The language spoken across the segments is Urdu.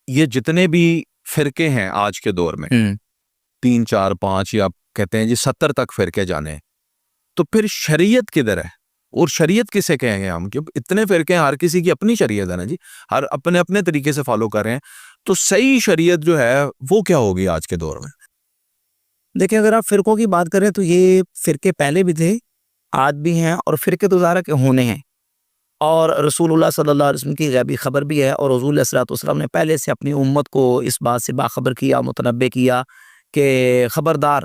یہ جتنے بھی فرقے ہیں آج کے دور میں 3 4 5 یا کہتے ہیں جی 70 تک فرقے جانے، تو پھر شریعت کدھر ہے؟ اور شریعت کسے کہیں گے ہم؟ کیونکہ اتنے فرقے ہیں، ہر کسی کی اپنی شریعت ہے نا جی، ہر اپنے اپنے طریقے سے فالو کر رہے ہیں، تو صحیح شریعت جو ہے وہ کیا ہوگی آج کے دور میں؟ دیکھیں اگر آپ فرقوں کی بات کریں تو یہ فرقے پہلے بھی تھے، آج بھی ہیں، اور فرقے تو ظاہر ہے کہ ہونے ہیں، اور رسول اللہ صلی اللہ علیہ وسلم کی غیبی خبر بھی ہے، اور حضور علیہ الصلوۃ والسلام نے پہلے سے اپنی امت کو اس بات سے باخبر کیا، متنبع کیا کہ خبردار،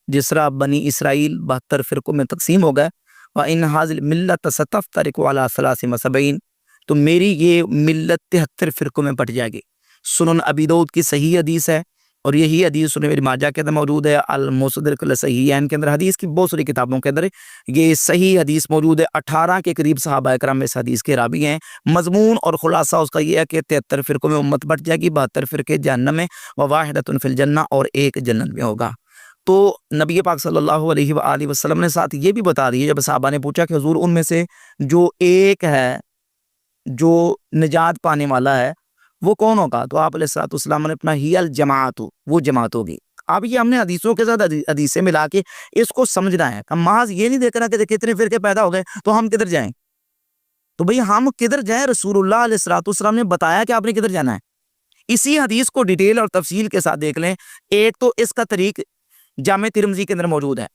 جس طرح بنی اسرائیل 72 فرقوں میں تقسیم ہو گئے، وَإِنَّ هَٰذِهِ الْمِلَّةَ سَتَفْتَرِقُ عَلَىٰ 73 تو میری یہ ملت 73 فرقوں میں بٹ جائے گی۔ سنن ابی داؤد کی صحیح حدیث ہے، اور یہی حدیث سنن ابن ماجہ کے اندر موجود ہے، المصدرک لصحیحین کے اندر، حدیث کی بہت ساری کتابوں کے اندر یہ صحیح حدیث موجود ہے۔ 18 کے قریب صحابہ کرام اس حدیث کے راوی ہیں۔ مضمون اور خلاصہ اس کا یہ ہے کہ 73 فرقوں میں امت بٹ جائے گی، 72 فرقے جہنم میں، وواحدۃ فی الجنہ، اور ایک جنت میں ہوگا۔ تو نبی پاک صلی اللہ علیہ وآلہ وسلم نے ساتھ یہ بھی بتا دی، جب صحابہ نے پوچھا کہ حضور ان میں سے جو ایک ہے جو نجات پانے والا ہے وہ کون ہوگا، تو آپ علیہ الصلوۃ والسلام نے اپنا ہی الجماعت، وہ جماعت ہوگی۔ اب یہ ہم نے حدیثوں کے ساتھ حدیثیں ملا کے اس کو سمجھنا ہے، محض یہ نہیں دیکھنا کہ کتنے فرقے پیدا ہو گئے تو ہم کدھر جائیں، تو بھئی ہم کدھر جائیں؟ رسول اللہ علیہ الصلوۃ والسلام نے بتایا کہ آپ نے کدھر جانا ہے۔ اسی حدیث کو ڈیٹیل اور تفصیل کے ساتھ دیکھ لیں۔ ایک تو اس کا طریق جامع ترمذی کے اندر موجود ہے۔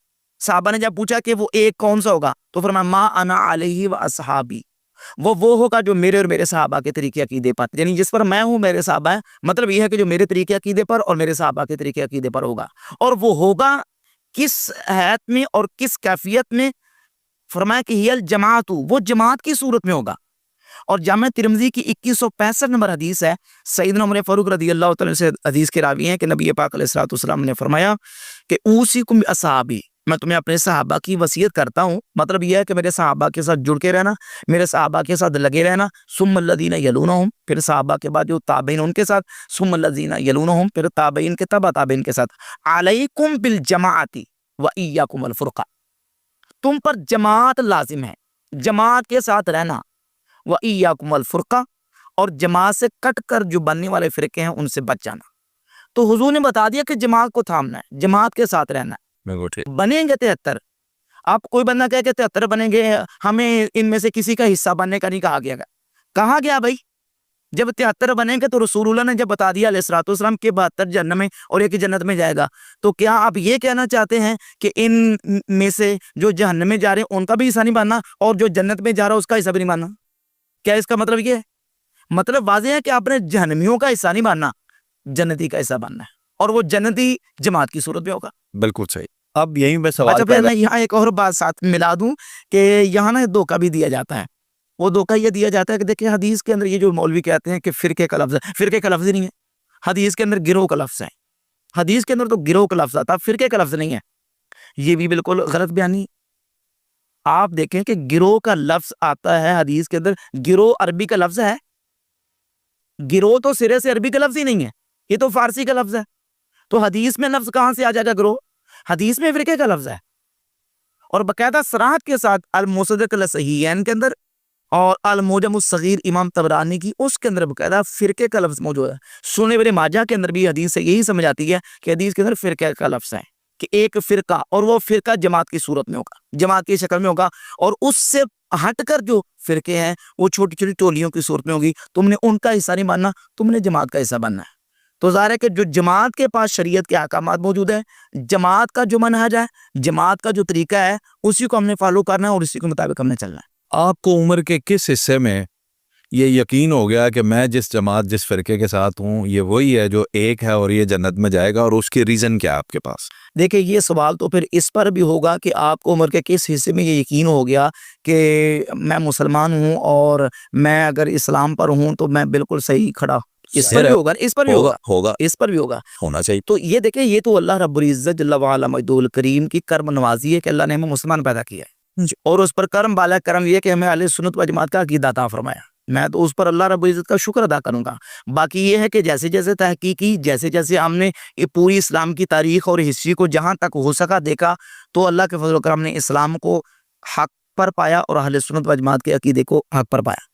صحابہ نے جب پوچھا کہ وہ ایک کون سا ہوگا، تو فرمایا ما انا علیہ و اصحابی، وہ ہوگا جو میرے اور میرے صحابہ کے طریقے عقیدے پر، یعنی جس پر میں ہوں میرے صحابہ ہیں، مطلب یہ ہے کہ جو میرے طریقے عقیدے پر اور میرے صحابہ کے طریقے عقیدے پر ہوگا۔ اور وہ ہوگا کس حیثیت میں اور کس کیفیت میں؟ فرمایا کہ ہی الجماعت، وہ جماعت کی صورت میں ہوگا۔ اور جامع ترمذی کی 2165 نمبر حدیث ہے، سیدنا عمر فاروق رضی اللہ تعالیٰ سے حدیث کے راوی ہیں کہ نبی پاک علیہ الصلوۃ والسلام نے فرمایا کہ اوصیکم باصحابی، میں تمہیں اپنے صحابہ کی وصیت کرتا ہوں، مطلب یہ ہے کہ میرے صحابہ کے ساتھ جڑ کے رہنا، میرے صحابہ کے ساتھ لگے رہنا، ثم الذین یلونہم، پھر صحابہ کے بعد جو تابعین ان کے ساتھ، ثم الذین یلونہم، پھر تابعین کے تبع تابعین کے ساتھ، علیکم بالجماعۃ و ایاکم الفرقہ، تم پر جماعت لازم ہے، جماعت کے ساتھ رہنا، وَإِيَّاكُمْ الْفُرْقَةَ، اور جماعت سے کٹ کر جو بننے والے فرقے ہیں ان سے بچ جانا۔ تو حضور نے بتا دیا کہ جماعت کو تھامنا ہے، جماعت کے ساتھ رہنا ہے۔ بنیں گے 73، آپ کوئی بندہ کہے کہ 73 بنیں گے، ہمیں ان میں سے کسی کا حصہ بننے کا نہیں کہا گیا۔ کہا گیا بھائی جب 73 بنیں گے تو رسول اللہ نے جب بتا دیا علیہ الصلوۃ والسلام کہ 72 جنت میں اور ایک جنت میں جائے گا، تو کیا آپ یہ کہنا چاہتے ہیں کہ ان میں سے جو جہنم میں جا رہے ہیں ان کا بھی حصہ نہیں بننا، اور جو جنت میں جا رہا ہے اس کا حصہ بھی نہیں بننا؟ کیا اس کا مطلب یہ ہے؟ مطلب واضح ہے کہ آپ نے جہنمیوں کا حصہ نہیں بننا، جنتی کا حصہ بننا ہے، اور وہ جنتی جماعت کی صورت میں ہوگا۔ بالکل صحیح۔ اب یہیں میں سوال اچھا پھر میں یہاں ایک اور بات ساتھ ملا دوں کہ یہاں نا دھوکہ بھی دیا جاتا ہے۔ وہ دھوکہ یہ دیا جاتا ہے کہ دیکھیں حدیث کے اندر یہ جو مولوی کہتے ہیں کہ فرقے کا لفظ ہے، فرقے کا لفظ ہی نہیں ہے، حدیث کے اندر گروہ کا لفظ ہے، حدیث کے اندر تو گروہ کا لفظ آتا، فرقے کا لفظ نہیں ہے۔ یہ بھی بالکل غلط بیانی۔ آپ دیکھیں کہ گروہ کا لفظ آتا ہے حدیث کے اندر، گروہ عربی کا لفظ ہے، گروہ تو سرے سے عربی کا لفظ ہی نہیں ہے، یہ تو فارسی کا لفظ ہے، تو حدیث میں لفظ کہاں سے آ جائے گا گروہ؟ حدیث میں فرقے کا لفظ ہے، اور باقاعدہ صراحت کے ساتھ المصدرک لصحیحین کے اندر اور المعجم الصغیر امام طبرانی کی اس کے اندر باقاعدہ فرقے کا لفظ موجود ہے۔ سنن ابن ماجہ کے اندر بھی حدیث سے یہی سمجھ آتی ہے کہ حدیث کے اندر فرقے کا لفظ ہے کہ ایک فرقہ، اور وہ فرقہ جماعت کی صورت میں ہوگا، جماعت کی شکل میں ہوگا، اور اس سے ہٹ کر جو فرقے ہیں وہ چھوٹی چھوٹی ٹولیوں کی صورت میں ہوگی، تم نے ان کا حصہ نہیں ماننا، تم نے جماعت کا حصہ بننا ہے۔ تو ظاہر ہے کہ جو جماعت کے پاس شریعت کے احکامات موجود ہیں، جماعت کا جو منہج ہے، جماعت کا جو طریقہ ہے، اسی کو ہم نے فالو کرنا ہے اور اسی کے مطابق ہم نے چلنا ہے۔ آپ کو عمر کے کس حصے میں یہ یقین ہو گیا کہ میں جس جماعت جس فرقے کے ساتھ ہوں یہ وہی ہے جو ایک ہے اور یہ جنت میں جائے گا، اور اس کی ریزن کیا ہے آپ کے پاس؟ دیکھیں یہ سوال تو پھر اس پر بھی ہوگا کہ آپ کو عمر کے کس حصے میں یہ یقین ہو گیا کہ میں مسلمان ہوں اور میں اگر اسلام پر ہوں تو میں بالکل صحیح کھڑا، اس پر بھی ہوگا، اس پر بھی ہوگا، اس پر بھی ہوگا، ہونا چاہیے۔ تو یہ دیکھیں یہ تو اللہ رب العزت جل وعلا مجدہ الکریم کی کرم نوازی ہے کہ اللہ نے ہمیں مسلمان پیدا کیا ہے، اور اس پر کرم بالا کرم یہ کہ ہمیں اہل سنت و جماعت کا عقیدہ عطا فرمایا، میں تو اس پر اللہ رب العزت کا شکر ادا کروں گا۔ باقی یہ ہے کہ جیسے جیسے تحقیقی، جیسے جیسے ہم نے پوری اسلام کی تاریخ اور ہسٹری کو جہاں تک ہو سکا دیکھا، تو اللہ کے فضل و کرم نے اسلام کو حق پر پایا اور اہل سنت و جماعت کے عقیدے کو حق پر پایا۔